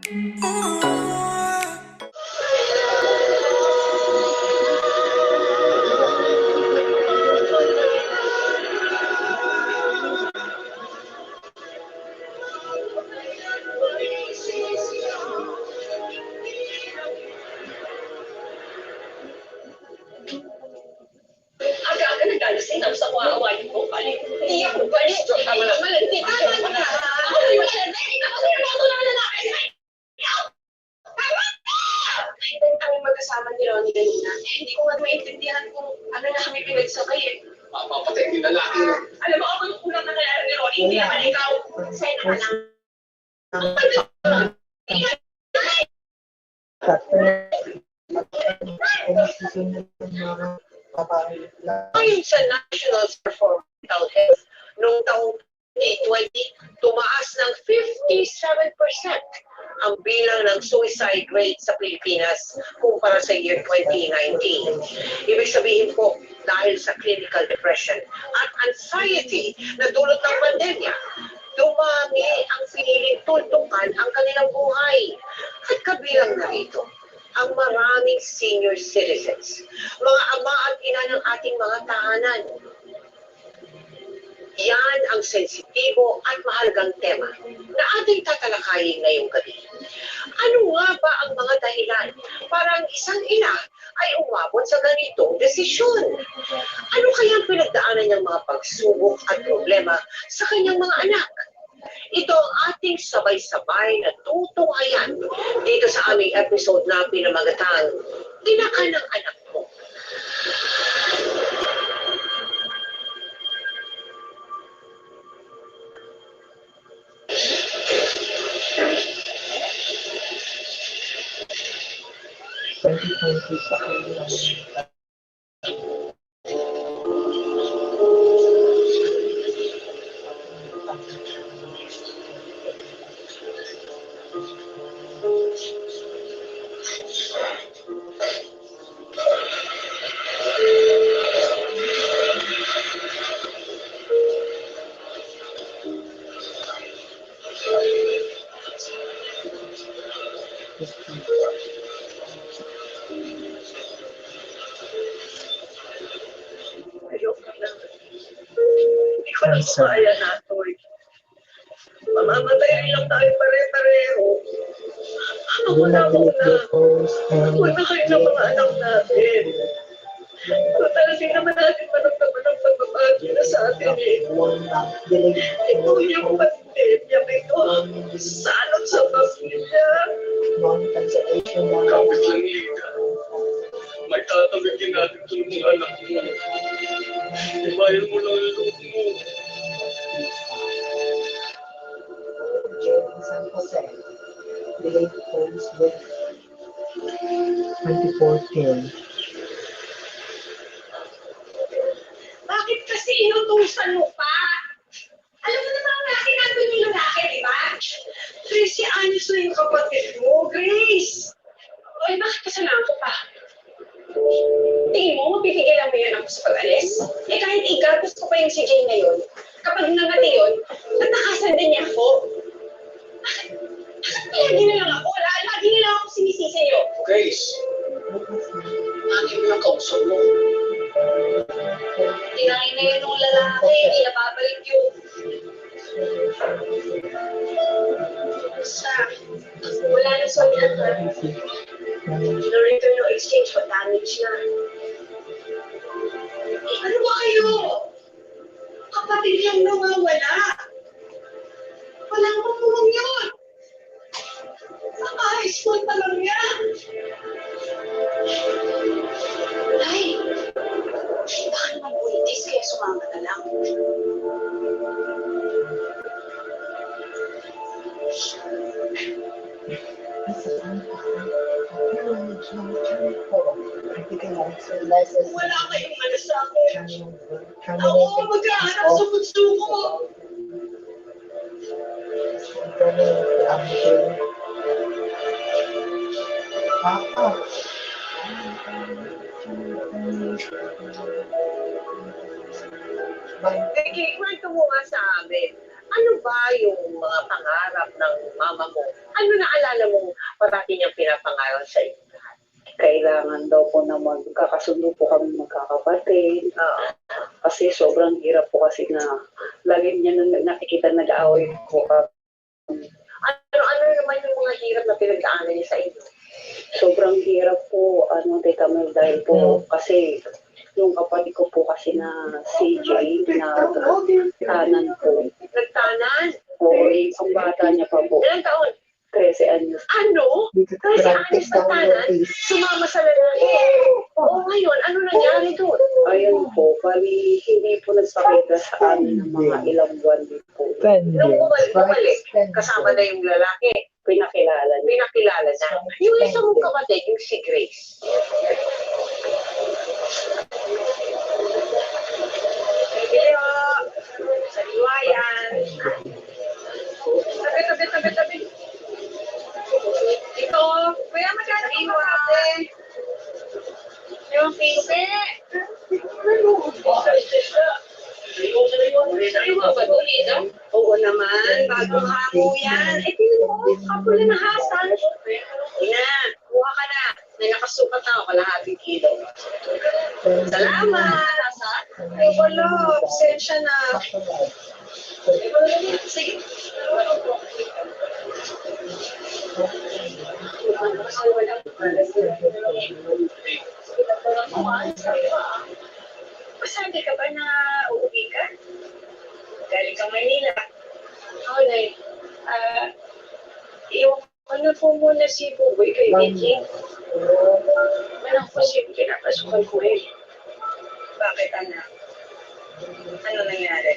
Aga-aga nagdalasin ang sa kuha-awayin ko. Hindi ako balik. Tama na. Malandi. Tama na. Ako na yung malandi. Ako na yung mga na lalaki. Ang magkasama ni Ronnie kanina, hindi ko nga maintindihan kung ano na kami pinagsabay eh. Mapapatay din lalaki. Alam mo, ako yung kulang na kaya ni Ronnie, hindi naman ikaw. Sa'yo na lang. Ayon sa National Center for Mental Health, noong taong 2020, tumaas ng 57% ang bilang ng suicide rate sa Pilipinas kumpara sa year 2019. Ibig sabihin po, dahil sa clinical depression at anxiety na dulot ng pandemya, dumami ang piniling tultukan ang kanilang buhay. At kabilang na rito, ang maraming senior citizens, mga ama at ina ng ating mga tahanan. Yan ang sensitibo at mahalagang tema na ating tatalakayin ngayong gabi. Ano nga ba ang mga dahilan para ang isang ina ay umabot sa ganitong desisyon? Ano kaya ang pinagdaanan niyang mga pagsubok at problema sa kanyang mga anak? Ito ang ating sabay-sabay na tutunghayan dito sa aming episode na pinamagatang Ina Ka ng Anak Mo. Hindi ko lang kaya na ito eh. Mamamatay rin lang tayo pare-pareho. Ako na muna. Ako na kayo ng mga anak natin. Total, di naman natin managtaman ng pagbabago na sa atin eh. Ito yung pandemya ito. Salot sa pamilya. Kapit lang Lika. May tatawagin natin ito ng mga anak mo. Ibayan mo lang ang loob mo. San Jose, delayed calls with 2014. Bakit kasi inutusan mo pa? Alam mo naman nga, sinabi niyo yung lalaki, di ba? Tracy, anos na yung kapatid mo, Grace. Ay, bakit kasalanan ko pa? Tingin mo, mapipigilan mo yan ako sa pag-alis? Eh kahit ikaw, gusto ko pa yung si Jane ngayon. Kapag nangati yun, natakasan din niya ako. Bakit lagi na lang ako? Lagi na lang ako sinisisi niyo. Grace, lagi mo yung kausap mo. Tinangin na yun ng lalaki, hindi na babalik yun. Sa, wala na sa akin. No return, no exchange, but damage na. Eh, ano ba kayo? Kapatid yung nawawala. Walang mamulong yun. Naka-high school pa lang yan. Ay, baka naman buntis kaya sumama na lang. Wala kayong ano sa akin. Ako, magkahanap sa bunso ko. Kwento mo nga sa amin, ano ba yung mga pangarap ng mama mo, ano naalala mo parati niyang pinapangaral sa iyo? Kailangan daw po na magkakasundo po kami magkakapatid. Kasi sobrang hirap po kasi na lagi niya nakikita nag-aaway po kami. Ano naman yung mga hirap na pinagdaanan niya sa inyo? Sobrang hirap po, Tita Mel, dahil po kasi yung kapatid ko po kasi na CJ na kanan po. Nagtanan? O ang bata niya pa po, Ilang taon? 13 anyos. Ano? Kasi anis na tanan, sumama sa lalaki. Oo, ngayon, ano nangyari doon? Ayun po, bali hindi po nagpakita sa amin ng mga ilang buwan din po. Nung bumalik, kasama na yung lalaki. Pinakilala niya. Pinakilala na. Yung isa mong kapatid, yung si Grace. Bibili ho. Sa liwayan. Tabi. Ito, kuya magkano yung ate? Yung pipe. Sariwa ba ito, Lisa? Oo naman, bagong hako yan. Eh, tingnan mo, kapula na hasan. Ina, kuha ka na. May nakasukat ako, kalahating kilo. Salamat! Ay, wala. Absensya na. Sige. Masabi ka ba na uuwi ka? Galing kang Manila. Oo, Nay. Iwan ko na po muna si Buboy kay Vicky. Walang posible pinapasukan ko eh. Bakit, anak? Ano nangyari?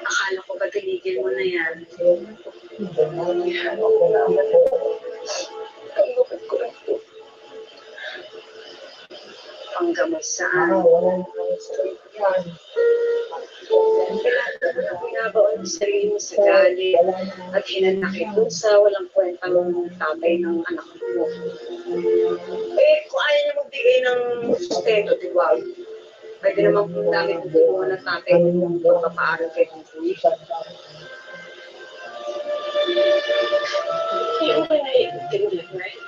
Akala ko ba tinigil mo na yan? Panggamot ko lang po. Panggamot saan? Pinabaon mo sarili mo sa galit at hinanakit dun sa walang kwentang tatay ng anak mo. Eh, kung ayaw niya magbigay ng sustento, di ba? Pwede naman kung dami kong tulungan ng tatay mo pagpapaaral kay Buboy. Hindi mo ba naiintindihan na yun?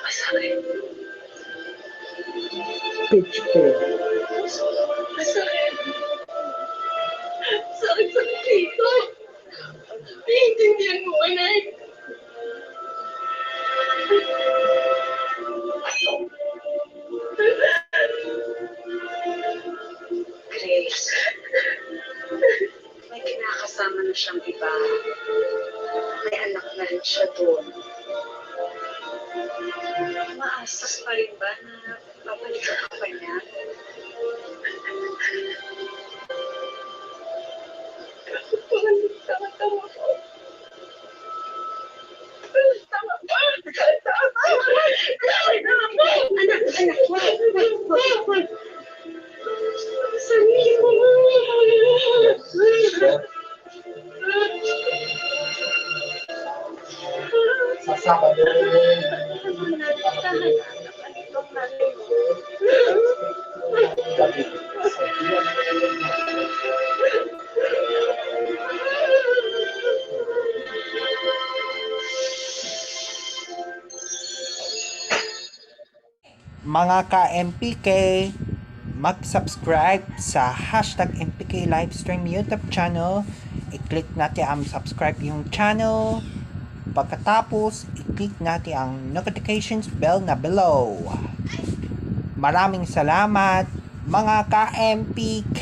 Masakit. Pitch ko. Masakit. Sakit dito. Naiintindihan mo, anak. Grace, may kinakasama na siyang iba. May anak na rin siya doon. Maasas pa rin ba na babalikan ka pa niya? Tama ko. Anak. Sarili ko na. Sa Sabado. Mga ka-MPK, mag-subscribe sa hashtag MPK Livestream YouTube channel. I-click natin ang subscribe yung channel. Pagkatapos, i-click natin ang notifications bell na below. Maraming salamat. mga ka-MPK.